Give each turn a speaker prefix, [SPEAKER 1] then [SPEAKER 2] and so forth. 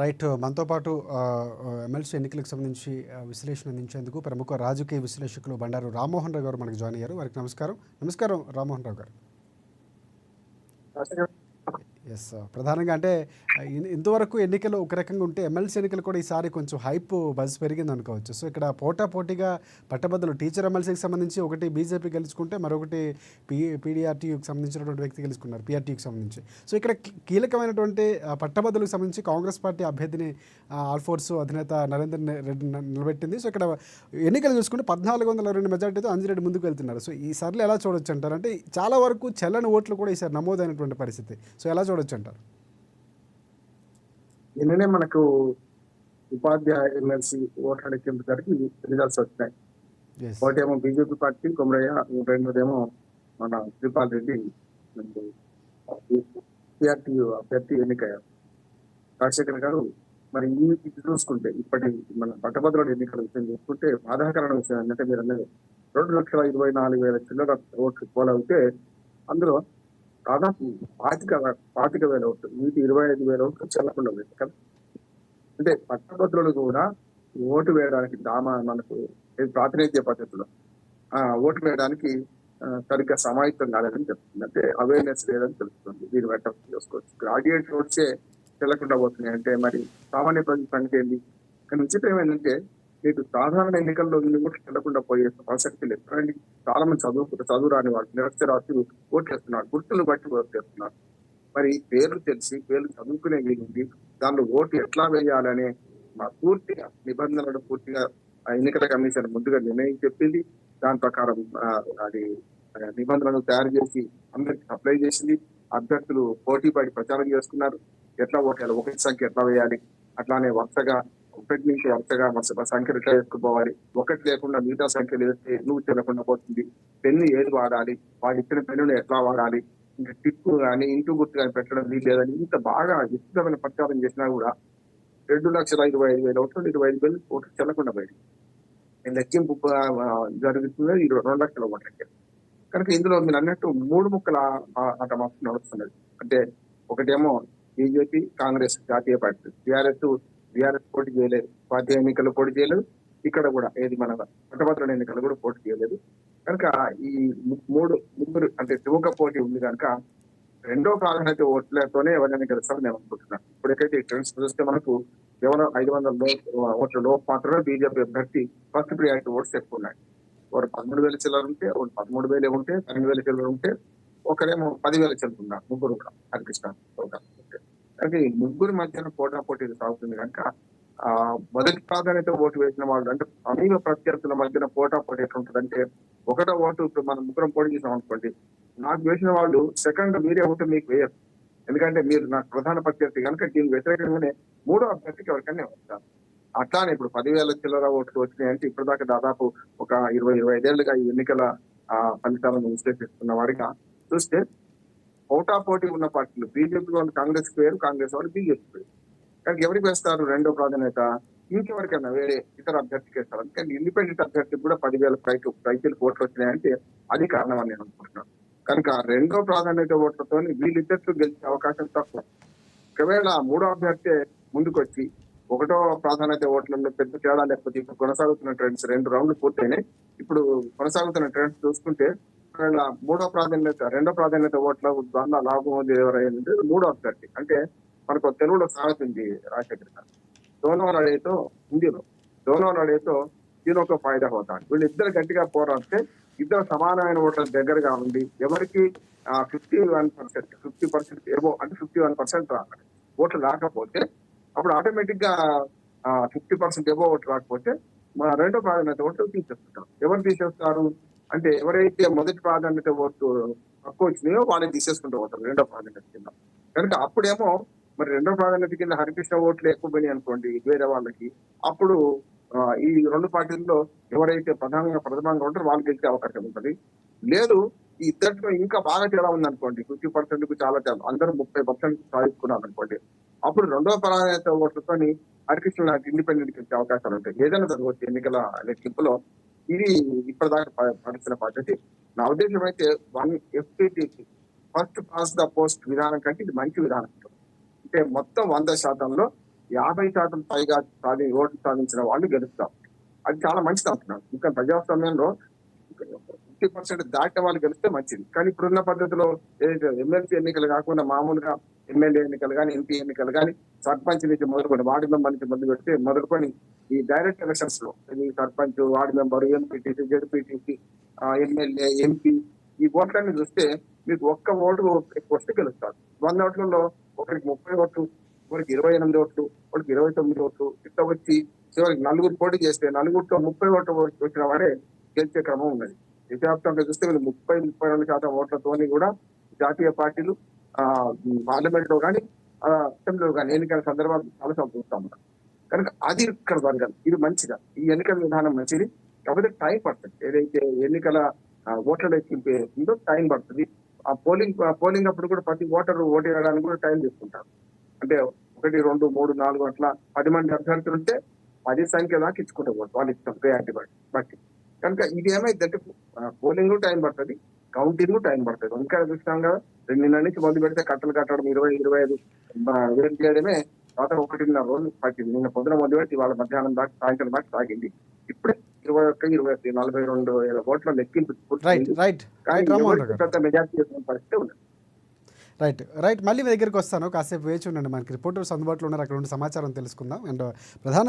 [SPEAKER 1] Right. మనతో పాటు MLC ఎన్నికలకు సంబంధించి విశ్లేషణ అందించేందుకు ప్రముఖ రాజకీయ విశ్లేషకులు బండారు రామ్మోహన్ రావు గారు మనకు జాయిన్ అయ్యారు. వారికి నమస్కారం. నమస్కారం రామ్మోహన్ రావు గారు. ఎస్. ప్రధానంగా అంటే ఇంతవరకు ఎన్నికలు ఒక రకంగా ఉంటే ఎమ్మెల్సీ ఎన్నికలు కూడా ఈసారి కొంచెం హైప్ బజ్ పెరిగింది అనుకోవచ్చు. సో ఇక్కడ పోటాపోటీగా పట్టభద్రులు టీచర్ ఎమ్మెల్సీకి సంబంధించి ఒకటి బీజేపీ గెలుచుకుంటే మరొకటి పీడీఆర్టీయూకి సంబంధించినటువంటి వ్యక్తి గెలుచుకున్నారు, పీఆర్టీయూకి సంబంధించి. సో ఇక్కడ కీలకమైనటువంటి పట్టభద్రులకు సంబంధించి కాంగ్రెస్ పార్టీ అభ్యర్థిని ఆల్ఫోర్స్ అధినేత నరేందర్ రెడ్డి నిలబెట్టింది. సో ఇక్కడ ఎన్నికలు చూసుకుంటే 1422 మెజార్టీతో అంజిరెడ్డి ముందుకు వెళ్తున్నారు. సో ఈసారిలో ఎలా చూడొచ్చు అంటారు? అంటే చాలా వరకు చెల్లని ఓట్లు కూడా ఈసారి నమోదైనటువంటి పరిస్థితి. సో ఎలా చూడొచ్చు అంటారు?
[SPEAKER 2] నిన్ననే మనకు ఉపాధ్యాయ ఎమ్మెల్సీ ఓట్ల లెక్కింపు జరిగి రిజల్ట్స్ వచ్చినాయి. ఒకటేమో బీజేపీ పార్టీ కొమరయ్య, రెండోదేమో మన శ్రీపాల్ రెడ్డి టీఆర్టీయూ అభ్యర్థి ఎన్నికయ్యారు రాజశేఖర్ గారు. మరి ఇది చూసుకుంటే ఇప్పటి మన పట్టభద్రుల ఎన్నికల విషయం చూసుకుంటే బాధాకరమైన విషయం ఏంటంటే మీరు అన్నది 2,24,000 చిల్లర ఓట్లు పోలవుతే అందులో దాదాపు 25,000 ఓట్లు, వీటి 25,000 ఓట్లు చెల్లకుండా పోయింది కదా. అంటే పట్టభద్రులు కూడా ఓటు వేయడానికి మనకు ప్రాతినిధ్య పద్ధతిలో ఓటు వేయడానికి సరిగ్గా సమాయత్తం కాలేదని చెప్తుంది. అంటే అవేర్నెస్ లేదని తెలుస్తుంది. దీన్ని బట్టి చూసుకోవచ్చు. గ్రాడ్యుయేట్ ఓట్సే చెల్లకుండా పోతున్నాయి అంటే మరి సామాన్య ప్రజల సంఖ్య ఏంటి? కానీ విచిత్రం ఏంటంటే మీకు సాధారణ ఎన్నికల్లో ఇన్ని ఓట్లు చెల్లకుండా పోయే ప్రసక్తి లేదు. కానీ చాలా మంది చదువు రాని వాళ్ళు నిరక్షరాస్యులు ఓట్లు వేస్తున్నారు, గుర్తులు బట్టి ఓట్లు వేస్తున్నారు. మరి పేర్లు తెలిసి పేర్లు చదువుకునే వీలుంది, దానిలో ఓటు ఎట్లా వేయాలనే పూర్తిగా నిబంధనలు పూర్తిగా ఎన్నికల కమిషన్ ముందుగా నిర్ణయం చెప్పింది. దాని ప్రకారం అది నిబంధనలు తయారు చేసి అందరికి అప్లై చేసింది. అభ్యర్థులు పోటీ పడి ప్రచారం చేసుకున్నారు. ఎట్లా ఓటు ఒకటి సంఖ్య ఎట్లా వేయాలి, అట్లానే వరుసగా ఒకటి నుంచి వరుసగా సంఖ్యలు ఎట్లా వేసుకుపోవాలి, ఒకటి లేకుండా మిగతా సంఖ్యలు వేస్తే నువ్వు తినకుండా పోతుంది, పెన్ను ఏది వాడాలి, వాళ్ళు ఇచ్చిన పెన్నును ఎట్లా వాడాలి, ఇంకా టిప్పు కానీ ఇంటూ గుర్తు కానీ పెట్టడం లేదని ఇంత బాగా విస్తృతమైన ప్రచారం చేసినా కూడా 2,25,000 ఓట్లు 25,000 ఓట్లు చెల్లకుండా పోయింది. లెక్కింపు జరుగుతుంది 2 లక్షల ఓట్లకి. కనుక ఇందులో మీరు అన్నట్టు 3 ముక్కల ఆట మాత్రం నడుస్తున్నది. అంటే ఒకటేమో బీజేపీ, కాంగ్రెస్ జాతీయ పార్టీ, బీఆర్ఎస్ పోటీ చేయలేదు, జాతీయ ఎన్నికలు పోటీ చేయలేదు, ఇక్కడ కూడా ఏది మన పట్టభద్రుల ఎన్నికలు కూడా పోటీ చేయలేదు. కనుక ఈ ముగ్గురు అంటే త్రిముఖ పోటీ ఉంది కనుక రెండో ప్రాధాన్యత ఓట్లతోనే ఎవరైనా గెలుస్తారని నేను అనుకుంటున్నాను. ఇప్పటికైతే ఈ ట్రెండ్స్ చూస్తే మనకు కేవలం 500 ఓట్లలో మాత్రమే బీజేపీ అభ్యర్థి ఫస్ట్ ప్రియారిటీ ఓట్స్ ఎక్కువ ఉన్నాయి. ఒకరు 13,000 చిల్లర ఉంటే, ఒకరు 13,000 ఉంటే, 12,000 చిల్లర ఉంటే, ఒకరేమో 10,000 చిల్లర ఉన్నారు. ముగ్గురు కూడా హరికృష్ణ. అంటే ఈ ముగ్గురు మధ్యన పోటీ సాగుతుంది కనుక మొదటి ప్రాధాన్యత ఓటు వేసిన వాళ్ళు అంటే సమీప ప్రత్యర్థుల మధ్యన పోటీ ఎట్లుంటుందంటే, ఒకటో ఓటు ఇప్పుడు మనం ముగ్గురం పోటీ చేసాం అనుకోండి, నాకు వేసిన వాళ్ళు సెకండ్ మీరే ఓటు మీకు వేయరు. ఎందుకంటే మీరు నాకు ప్రధాన ప్రత్యర్థి కనుక దీనికి వ్యతిరేకంగానే మూడో అభ్యర్థికి ఎవరికైనా వస్తారు. అట్లానే ఇప్పుడు 10,000 చిల్లర ఓట్లు వచ్చినాయంటే ఇప్పటిదాకా దాదాపు ఒక 20-25 ఏళ్ళుగా ఈ ఎన్నికల ఫలితాలను విశ్లేషిస్తున్న వాడిగా చూస్తే పోటీ ఉన్న పార్టీలు బీజేపీ వాళ్ళు కాంగ్రెస్ పేరు, కాంగ్రెస్ వాళ్ళు బీజేపీ పేరు. కానీ ఎవరికి వేస్తారు రెండో ప్రాధాన్యత? ఇంకెవరికైనా వేరే ఇతర అభ్యర్థికి వేస్తారు. కానీ ఇండిపెండెంట్ అభ్యర్థికి కూడా 10,000 పైకి ఓట్లు వచ్చినాయంటే అది కారణం అని నేను అనుకుంటున్నాను. కనుక రెండో ప్రాధాన్యత ఓట్లతో వీళ్ళిద్దరు గెలిచే అవకాశం తక్కువ. ఒకవేళ మూడో అభ్యర్థి ముందుకు వచ్చి ఒకటో ప్రాధాన్యత ఓట్లలో పెద్ద తేడా లేకపోతే ఇప్పుడు కొనసాగుతున్న ట్రెండ్స్ 2 రౌండ్లు పూర్తయినాయి. ఇప్పుడు కొనసాగుతున్న ట్రెండ్స్ చూసుకుంటే ఒకవేళ రెండో ప్రాధాన్యత ఓట్ల దానిలో లాభం ఎవరైందంటే మూడో అభ్యర్థి. అంటే మనకు తెలుగులో సామెత ఉంది రాజశేఖర్ గారు, దోనో లడేతో హిందీలో దోనో లడేతో దీనిలో ఫాయిదా అవుతాడు. వీళ్ళిద్దరు గట్టిగా పోరాడితే ఇద్దరు సమానమైన ఓట్ల దగ్గరగా ఉండి ఎవరికి 51% 50% ఏవో అంటే 51% రావాలి ఓట్లు రాకపోతే అప్పుడు ఆటోమేటిక్ గా 50% ఏవో ఓట్లు రాకపోతే మన రెండో ప్రాధాన్యత ఓట్లు తీసేస్తుంటారు. ఎవరు తీసేస్తారు అంటే ఎవరైతే మొదటి ప్రాధాన్యత ఓట్లు తక్కువ వచ్చినాయో వాళ్ళని తీసేసుకుంటూ పోతారు రెండో ప్రాధాన్యత కింద. కనుక అప్పుడేమో మరి రెండో ప్రాధాన్యత కింద హరికృష్ణ ఓట్లు ఎక్కువ పోయినాయి అనుకోండి వేరే వాళ్ళకి, అప్పుడు ఈ 2 పార్టీల్లో ఎవరైతే ప్రధానంగా ఉంటారో వాళ్ళు గెలిచే అవకాశం ఉంటుంది. లేదు ఈ ఇద్దరిలో ఇంకా బాగా తేడా ఉందనుకోండి, 50% కు చాలా తేడా, అందరూ 30% సాధించుకున్నారు అనుకోండి, అప్పుడు రెండో ప్రాధాన్యత ఓట్లతో హరికృష్ణ ఇండిపెండెంట్ గెలిచే అవకాశాలు ఉంటాయి. ఏదైనా జరగవచ్చు ఎన్నికల లెక్కింపులో. ఇది ఇప్పటిదాకా పాటించిన పద్ధతి. నా ఉద్దేశం అయితే 1 FPTP first pass the post విధానం కంటే ఇది మంచి విధానం. అంటే మొత్తం 100%లో 50% పైగా ఓట్లు సాధించిన వాళ్ళు గెలుస్తారు. అది చాలా మంచిది అంటున్నాను. ఇంకా ప్రజాస్వామ్యంలో 50% దాటిన వాళ్ళు గెలిస్తే మంచిది. కానీ ఇప్పుడున్న పద్ధతిలో ఏదైతే ఎమ్మెల్సీ ఎన్నికలు కాకుండా మామూలుగా ఎమ్మెల్యే ఎన్నికలు కానీ, ఎంపీ ఎన్నికలు కానీ, సర్పంచ్ నుంచి మొదలుకొని వార్డు మెంబర్ నుంచి మొదలుకొని ఈ డైరెక్ట్ ఎలక్షన్స్ లో ఇది sarpanch, ward member, MPTC, ZPTC, MLA, MP ఈ ఓట్లన్నీ చూస్తే మీకు ఒక్క ఓటు ఎక్కువ వస్తే గెలుస్తారు. 100 ఓట్లలో ఒకరికి 30 ఓట్లు, ఒకరికి 28 ఓట్లు, ఒకరికి 29 ఓట్లు ఇట్లా వచ్చి చివరికి నలుగురు పోటీ చేస్తే నలుగురితో 30 ఓట్లు వచ్చిన వాడే గెలిచే క్రమం ఉన్నది. దేశవ్యాప్తంగా చూస్తే వీళ్ళు 32% ఓట్లతోని కూడా జాతీయ పార్టీలు పార్లమెంట్ లో కానీ అసెంబ్లీలో కానీ ఎన్నికల సందర్భాలు చాలా చూస్తాం మనం. కనుక అది ఇక్కడ వర్గం ఇది మంచిగా ఈ ఎన్నికల విధానం మంచిది. కాకపోతే టైం పడుతుంది. ఏదైతే ఎన్నికల ఓట్ల లెక్కింపు ఉందో టైం పడుతుంది. ఆ పోలింగ్ అప్పుడు కూడా ప్రతి ఓటరు ఓటు వేయడానికి కూడా టైం తీసుకుంటారు. అంటే 1, 2, 3, 4 అట్లా 10 మంది అభ్యర్థులు ఉంటే 10 సంఖ్య దాకా ఇచ్చుకుంటారు వాళ్ళు ఇష్టం ప్రయారిటీ బట్టి. కనుక ఇది ఏమైందంటే పోలింగ్ టైం పడుతుంది, కౌంటింగ్ టైం పడుతుంది. ఇంకా చూసినాం కదా, నిన్న నుంచి మొదలు పెడితే కట్టలు కట్టడం 20-25 వేలు చేయడమే తర్వాత 1.5 రోజులు పట్టింది. నిన్న పొద్దున మొదలు పెట్టి వాళ్ళ మధ్యాహ్నం దాకా సాయంత్రం దాకా సాగింది. ఇప్పుడే 21, 42 వేల ఓట్ల లెక్కింపు
[SPEAKER 1] రైట్ రైట్
[SPEAKER 2] కానీ
[SPEAKER 1] రైట్ రామ్మోహన్ రావు గారు.
[SPEAKER 2] పెద్ద మెజార్టీ చేసిన పరిస్థితి ఉంది.
[SPEAKER 1] రైట్ మళ్ళీ మీ దగ్గరికి వస్తాను. కాసేపు వేచి ఉండండి. మనకి రిపోర్టర్స్ అందుబాటులో ఉన్నారు, అక్కడ ఉండి సమాచారం తెలుసుకుందాం. అండ్ ప్రధాన